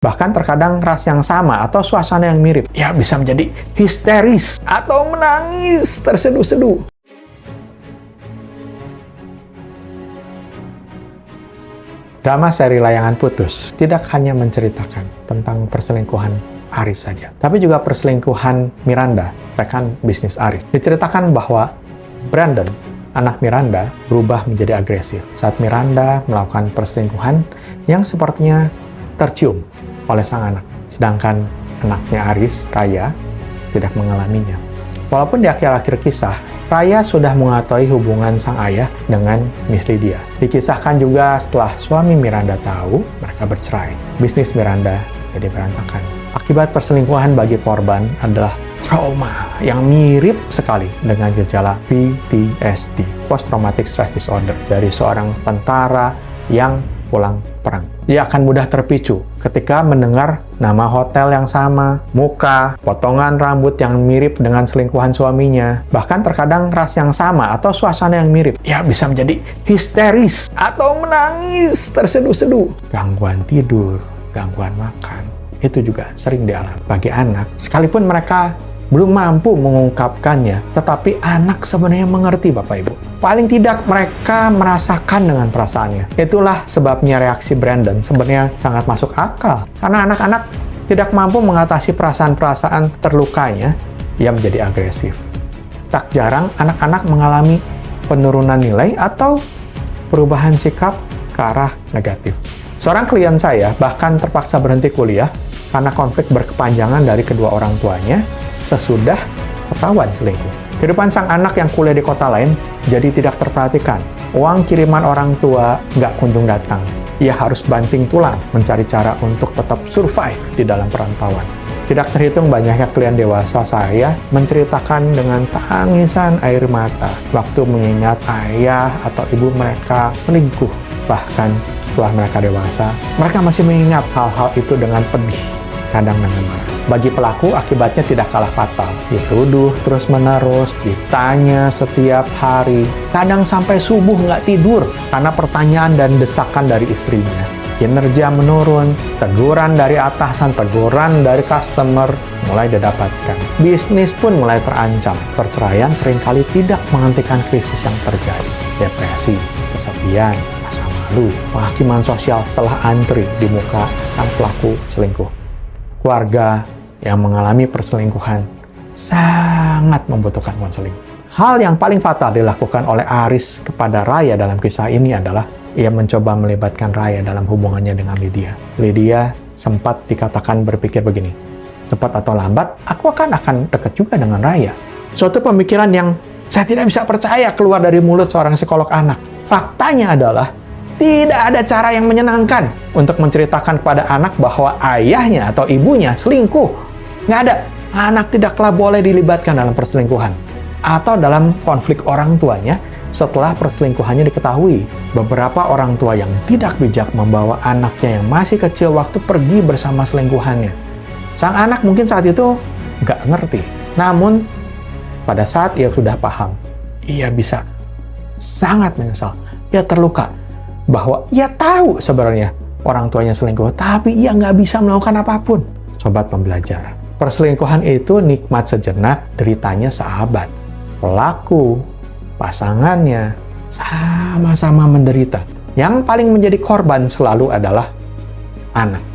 Bahkan terkadang ras yang sama atau suasana yang mirip, ya bisa menjadi histeris atau menangis terseduh-seduh. Drama seri Layangan Putus tidak hanya menceritakan tentang perselingkuhan Aris saja, tapi juga perselingkuhan Miranda, rekan bisnis Aris. Diceritakan bahwa Brandon, anak Miranda, berubah menjadi agresif saat Miranda melakukan perselingkuhan yang sepertinya tercium oleh sang anak. Sedangkan anaknya Aris, Raya, tidak mengalaminya. Walaupun di akhir-akhir kisah, Raya sudah mengetahui hubungan sang ayah dengan Miss Lydia. Dikisahkan juga setelah suami Miranda tahu, mereka bercerai. Bisnis Miranda jadi berantakan. Akibat perselingkuhan bagi korban adalah trauma yang mirip sekali dengan gejala PTSD, Post Traumatic Stress Disorder, dari seorang tentara yang pulang perang. Ia akan mudah terpicu ketika mendengar nama hotel yang sama, muka, potongan rambut yang mirip dengan selingkuhan suaminya, bahkan terkadang ras yang sama atau suasana yang mirip. Ia bisa menjadi histeris atau menangis terseduh-seduh. Gangguan tidur, gangguan makan, itu juga sering dialami bagi anak. Sekalipun mereka belum mampu mengungkapkannya, tetapi anak sebenarnya mengerti, Bapak Ibu. Paling tidak mereka merasakan dengan perasaannya. Itulah sebabnya reaksi Brandon sebenarnya sangat masuk akal. Karena anak-anak tidak mampu mengatasi perasaan-perasaan terlukanya, ia menjadi agresif. Tak jarang anak-anak mengalami penurunan nilai atau perubahan sikap ke arah negatif. Seorang klien saya bahkan terpaksa berhenti kuliah karena konflik berkepanjangan dari kedua orang tuanya sesudah ketahuan selingkuh. Kehidupan sang anak yang kuliah di kota lain jadi tidak terperhatikan. Uang kiriman orang tua nggak kunjung datang. Ia harus banting tulang mencari cara untuk tetap survive di dalam perantauan. Tidak terhitung banyaknya klien dewasa saya menceritakan dengan tangisan air mata waktu mengingat ayah atau ibu mereka selingkuh. Bahkan setelah mereka dewasa, mereka masih mengingat hal-hal itu dengan pedih, kadang dengan marah. Bagi pelaku, akibatnya tidak kalah fatal. Dituduh terus-menerus, ditanya setiap hari, kadang sampai subuh nggak tidur karena pertanyaan dan desakan dari istrinya. Kinerja menurun, teguran dari atasan, teguran dari customer mulai didapatkan. Bisnis pun mulai terancam. Perceraian seringkali tidak menghentikan krisis yang terjadi. Depresi, kesepian, rasa malu, penghakiman sosial telah antri di muka sang pelaku selingkuh. Keluarga yang mengalami perselingkuhan sangat membutuhkan konseling. Hal yang paling fatal dilakukan oleh Aris kepada Raya dalam kisah ini adalah ia mencoba melibatkan Raya dalam hubungannya dengan Lydia. Lydia sempat dikatakan berpikir begini, cepat atau lambat aku akan dekat juga dengan Raya. Suatu pemikiran yang saya tidak bisa percaya keluar dari mulut seorang psikolog anak. Faktanya adalah tidak ada cara yang menyenangkan untuk menceritakan kepada anak bahwa ayahnya atau ibunya selingkuh. Nggak ada. Anak tidaklah boleh dilibatkan dalam perselingkuhan atau dalam konflik orang tuanya setelah perselingkuhannya diketahui. Beberapa orang tua yang tidak bijak membawa anaknya yang masih kecil waktu pergi bersama selingkuhannya. Sang anak mungkin saat itu nggak ngerti. Namun, pada saat ia sudah paham, ia bisa sangat menyesal. Ia terluka bahwa ia tahu sebenarnya orang tuanya selingkuh, tapi ia nggak bisa melakukan apapun. Sobat pembelajar, perselingkuhan itu nikmat sejenak, deritanya sahabat. Pelaku, pasangannya, sama-sama menderita. Yang paling menjadi korban selalu adalah anak.